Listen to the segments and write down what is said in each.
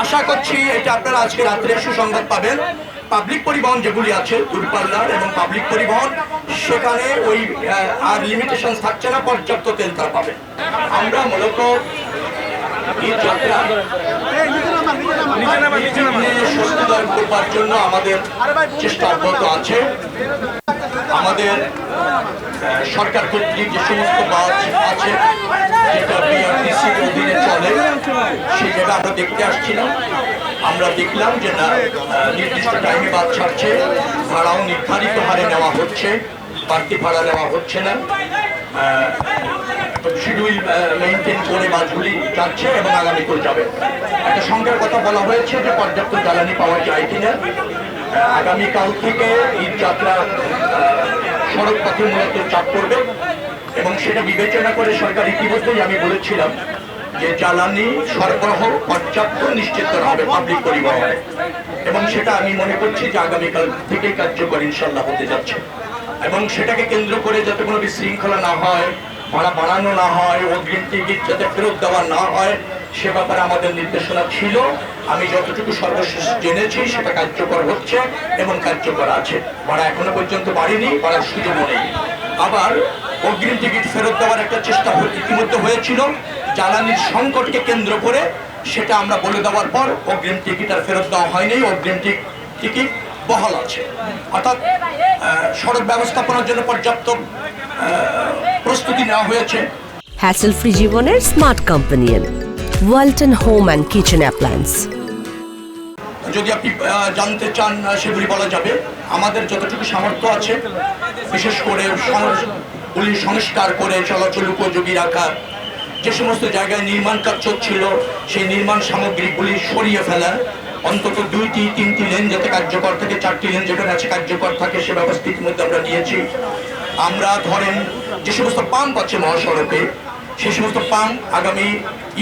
আশা করছি এটা আপনারা আজকে রাত্রে সুসংবাদ পাবেন। পাবলিক পরিবহন যেগুলি আছে দূরপাল্লার এবং পাবলিক পরিবহন, সেখানে ওই আর লিমিটেশন থাকছে না, পর্যাপ্ত তেল তারা পাবে। আমরা মূলত এই যাত্রা করবার জন্য আমাদের চেষ্টা অব্যাহত আছে। আমাদের সরকার কর্তৃক যে সমস্ত বাস আছে যেটা বিআরটিসির অধীনে চলে, সেই জায়গা আমরা দেখতে আসছিলাম। আমরা দেখলাম যে না, নির্দিষ্ট টাইমে বাস ছাড়ছে, ভাড়াও নির্ধারিত হারে নেওয়া হচ্ছে, বাড়তি ভাড়া নেওয়া হচ্ছে না, শিডিউল মেনটেন করে বাসগুলি যাচ্ছে এবং আগামীকাল যাবে। একটা সংখ্যার কথা বলা হয়েছে যে পর্যাপ্ত জ্বালানি পাওয়া যায় কিনা। আগামীকাল থেকে ঈদ যাত্রা সড়ক পথে মূলত চাপ পড়বে এবং সেটা বিবেচনা করে সরকার ইতিমধ্যেই আমি বলেছিলাম যে জ্বালানি সরবরাহ পর্যাপ্ত নিশ্চিত করা হবে পাবলিক পরিবহনে, এবং সেটা আমি মনে করছি যে আগামীকাল থেকেই কার্যকর ইনশাল্লাহ হতে যাচ্ছে। এবং সেটাকে কেন্দ্র করে যাতে কোনো বিশৃঙ্খলা না হয়, ভাড়া বাড়ানো না হয়, অগ্রিম টিকিট যাতে ফেরত দেওয়া না হয়, সে ব্যাপারে আমাদের নির্দেশনা ছিল। আমি যতটুকু সর্বশেষ জেনেছি সেটা কার্যকর হচ্ছে এবং কার্যকর আছে। ভাড়া এখনো পর্যন্ত বাড়েনি, বাড়ার সুযোগও নেই। আবার অগ্রিম টিকিট ফেরত দেওয়ার একটা চেষ্টা ইতিমধ্যে হয়েছিল জ্বালানির সংকটকে কেন্দ্র করে, সেটা আমরা বলে দেওয়ার পর অগ্রিম টিকিট আর ফেরত দেওয়া হয়নি, অগ্রিম টিকিট বহাল আছে। অর্থাৎ সড়ক ব্যবস্থাপনার জন্য পর্যাপ্ত প্রস্তুতি নেওয়া হয়েছে। হ্যাসেল ফ্রি জীবনের smart companion Walton home and kitchen appliance. যদি আপনি জানতে চান সেগুলি বলা যাবে। আমাদের যতটুকু সামর্থ্য আছে, বিশেষ করে পুলিশ সংস্কার করে চলাচল উপযোগী রাখা, যে সমস্ত জায়গায় নির্মাণ কাজ চলছিল সেই নির্মাণ সামগ্রীগুলি সরিয়ে ফেলা, অন্তত 2-3টি লেন যাতে কার্যকর থাকে, 4টি লেন যেখানে আছে কার্যকর থাকে, সে ব্যবস্থা ইতিমধ্যে আমরা নিয়েছি। আমরা ধরেন যে সমস্ত পাম্প আছে মহাসড়কে, সেই সমস্ত পাম্প আগামী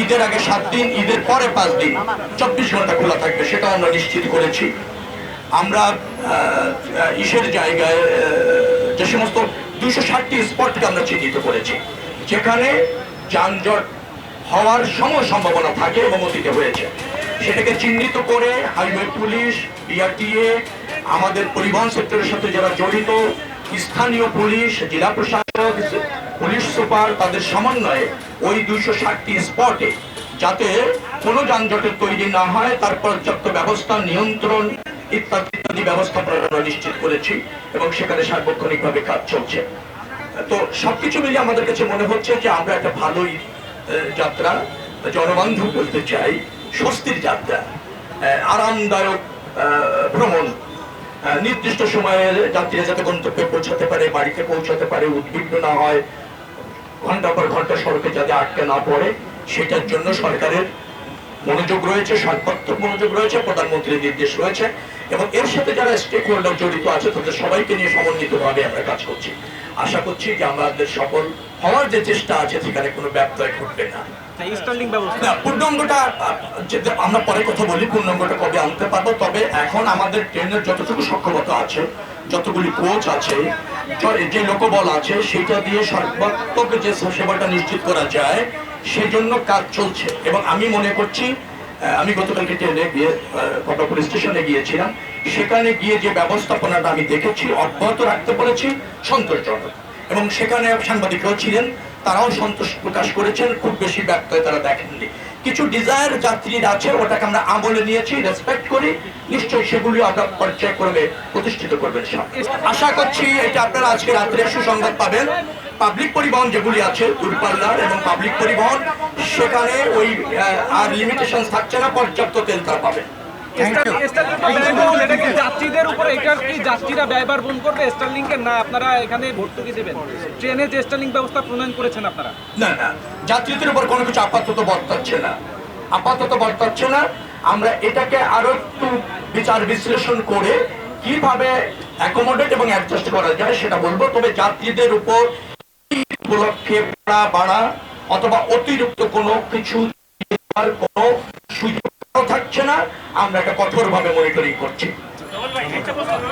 ঈদের আগে 7 দিন, ঈদের পরে 5 দিন 24 ঘন্টা খোলা থাকবে, সেটাও আমরা নিশ্চিত করেছি। আমরা ইসের জায়গায় যে সমস্ত 260টি স্পটকে আমরা চিহ্নিত করেছি যেখানে যানজট হওয়ার সম্ভাবনা থাকে এবং অতীতে হয়েছে, সেটাকে চিহ্নিত করে হাইওয়ে পুলিশ, বিআরটিএ, আমাদের পরিবহন সেক্টরের সাথে যারা জড়িত, স্থানীয় পুলিশ, জেলা প্রশাসক, পুলিশ সুপার, তাদের সমন্বয়ে ওই 260টি স্পটে যাতে কোনো যানজটের তৈরি না হয় তার পর্যাপ্ত ব্যবস্থা, নিয়ন্ত্রণ ইত্যাদি ইত্যাদি ব্যবস্থাপনা নিশ্চিত করেছি এবং সেখানে সার্বক্ষণিকভাবে কাজ চলছে। তো সবকিছু মিলিয়ে আমাদের কাছে মনে হচ্ছে যে আমরা একটা ভালোই যাত্রা, জনবান্ধব বলতে চাই, স্বস্তির যাত্রা, আরামদায়ক ভ্রমণ, নির্দিষ্ট সময়ে যাত্রীরা যাতে গন্তব্যে পৌঁছাতে পারে, বাড়িতে পৌঁছাতে পারে, উদ্বিগ্ন না হয়, ঘন্টা পর ঘন্টা সড়কে যাতে আটকে না পড়ে, সেটার জন্য সরকারের মনোযোগ রয়েছে, সর্বাত্মক মনোযোগ রয়েছে, প্রধানমন্ত্রীর নির্দেশ রয়েছে এবং এর সাথে যারা স্টেক হোল্ডার জড়িত আছে তাদের সবাইকে নিয়ে সমন্বিতভাবে আমরা কাজ করছি। আশা করছি যে আমাদের সফল হওয়ার যে চেষ্টা আছে সেখানে কোনো ব্যত্যয় ঘটবে না। পূর্ণাঙ্গটা আমরা পরে কথা বলি, পূর্ণাঙ্গটা কবে আনতে পারবো। তবে এখন আমাদের ট্রেনের যতটুকু সক্ষমতা আছে, যতগুলি কোচ আছে, যে লোকবল আছে, সেটা দিয়ে সর্বাত্মক যে সেবাটা নিশ্চিত করা যায় সেজন্য কাজ চলছে। এবং আমি মনে করছি, আমি গতকালকে ট্রেনে গিয়ে কটক স্টেশনে গিয়েছিলাম, সেখানে গিয়ে যে ব্যবস্থাপনাটা আমি দেখেছি অব্যাহত রাখতে পেরেছি, সন্তোষজনক। এবং সেখানে সাংবাদিকরাও ছিলেন, তারাও সন্তোষ প্রকাশ করেছেন, খুব বেশি ব্যত্যয় তারা দেখেননি। কিছু ডিজায়ার যাত্রীর আছে, ওটাকে আমরা আমলে নিয়েছি, রেসপেক্ট করি, নিশ্চয়ই সেগুলি আমরা পর্যায়ক্রমে প্রতিষ্ঠিত করবেন। আশা করছি এটা আপনারা আজকে রাত্রে সুসংবাদ পাবেন। পাবলিক পরিবহন যেগুলি আছে দূরপাল্লার এবং পাবলিক পরিবহন, সেখানে ওই আর লিমিটেশন থাকছে না, পর্যাপ্ত তেল তারা পাবে। যাত্রীদের উপর এটার কি যাত্রীরা ব্যয়ভার বহন করবে স্টারলিংকের, না আপনারা এখানে ভর্তুকি দেবেন? ট্রেনে যে স্টারলিং ব্যবস্থা প্রণয়ন করেছেন আপনারা? না না, যাত্রীদের উপর কোনো কিছু আপাতত বর্তাচ্ছে না। আমরা এটাকে আরো একটু বিচার বিশ্লেষণ করে কিভাবে অ্যাকোমোডেট এবং অ্যাডজাস্ট করা যায় সেটা বলবো। তবে যাত্রীদের উপর উপলক্ষে বাড়া অথবা অতিরিক্ত কোনো কিছু কোনো সুযোগ থাকছে না, আমরা এটা কঠোরভাবে মনিটরিং করছি।